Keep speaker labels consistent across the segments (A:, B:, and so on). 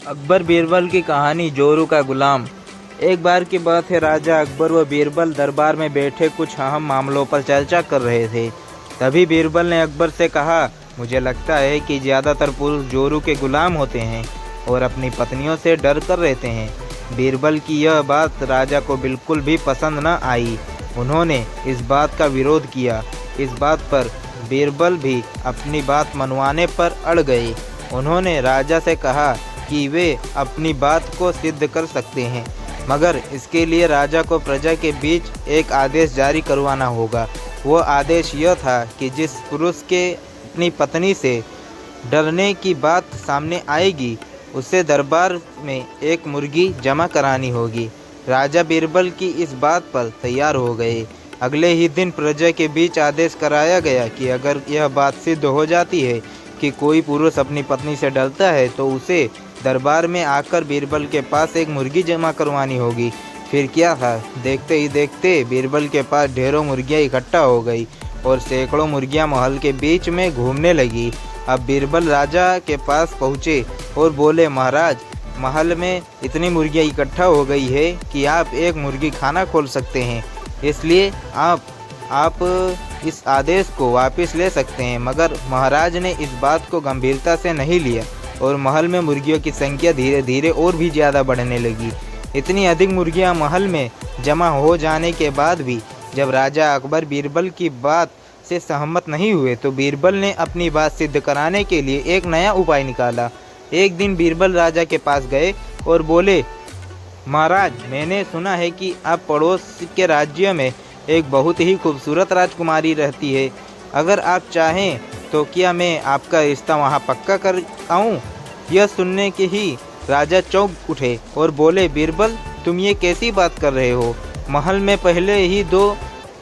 A: अकबर बीरबल की कहानी जोरू का गुलाम। एक बार की बात है, राजा अकबर व बीरबल दरबार में बैठे कुछ अहम मामलों पर चर्चा कर रहे थे। तभी बीरबल ने अकबर से कहा, मुझे लगता है कि ज़्यादातर पुरुष जोरू के गुलाम होते हैं और अपनी पत्नियों से डर कर रहते हैं। बीरबल की यह बात राजा को बिल्कुल भी पसंद न आई। उन्होंने इस बात का विरोध किया। इस बात पर बीरबल भी अपनी बात मनवाने पर अड़ गए। उन्होंने राजा से कहा कि वे अपनी बात को सिद्ध कर सकते हैं, मगर इसके लिए राजा को प्रजा के बीच एक आदेश जारी करवाना होगा। वो आदेश यह था कि जिस पुरुष के अपनी पत्नी से डरने की बात सामने आएगी, उसे दरबार में एक मुर्गी जमा करानी होगी। राजा बीरबल की इस बात पर तैयार हो गए। अगले ही दिन प्रजा के बीच आदेश कराया गया कि अगर यह बात सिद्ध हो जाती है कि कोई पुरुष अपनी पत्नी से डरता है, तो उसे दरबार में आकर बीरबल के पास एक मुर्गी जमा करवानी होगी। फिर क्या था, देखते ही देखते बीरबल के पास ढेरों मुर्गियां इकट्ठा हो गई और सैकड़ों मुर्गियां महल के बीच में घूमने लगी। अब बीरबल राजा के पास पहुँचे और बोले, महाराज, महल में इतनी मुर्गियां इकट्ठा हो गई है कि आप एक मुर्गी खाना खोल सकते हैं, इसलिए आप इस आदेश को वापस ले सकते हैं। मगर महाराज ने इस बात को गंभीरता से नहीं लिया और महल में मुर्गियों की संख्या धीरे धीरे और भी ज़्यादा बढ़ने लगी। इतनी अधिक मुर्गियां महल में जमा हो जाने के बाद भी जब राजा अकबर बीरबल की बात से सहमत नहीं हुए, तो बीरबल ने अपनी बात सिद्ध कराने के लिए एक नया उपाय निकाला। एक दिन बीरबल राजा के पास गए और बोले, महाराज, मैंने सुना है कि आप पड़ोस के राज्य में एक बहुत ही खूबसूरत राजकुमारी रहती है। अगर आप चाहें तो क्या मैं आपका रिश्ता वहां पक्का कर आऊं? यह सुनने के ही राजा चौंक उठे और बोले, बीरबल, तुम ये कैसी बात कर रहे हो? महल में पहले ही 2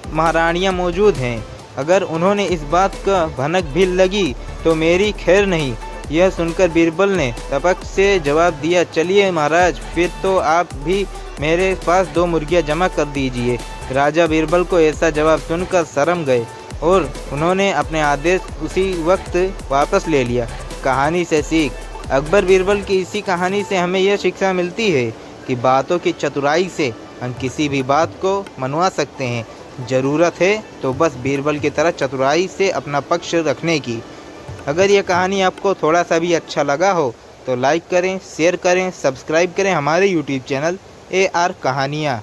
A: महारानियां मौजूद हैं। अगर उन्होंने इस बात का भनक भी लगी तो मेरी खैर नहीं। यह सुनकर बीरबल ने तपक से जवाब दिया, चलिए महाराज, फिर तो आप भी मेरे पास 2 मुर्गियां जमा कर दीजिए। राजा बीरबल को ऐसा जवाब सुनकर शर्म गए और उन्होंने अपने आदेश उसी वक्त वापस ले लिया। कहानी से सीख। अकबर बीरबल की इसी कहानी से हमें यह शिक्षा मिलती है कि बातों की चतुराई से हम किसी भी बात को मनवा सकते हैं। ज़रूरत है तो बस बीरबल की तरह चतुराई से अपना पक्ष रखने की। अगर यह कहानी आपको थोड़ा सा भी अच्छा लगा हो तो लाइक करें, शेयर करें, सब्सक्राइब करें हमारे यूट्यूब चैनल AR कहानियाँ।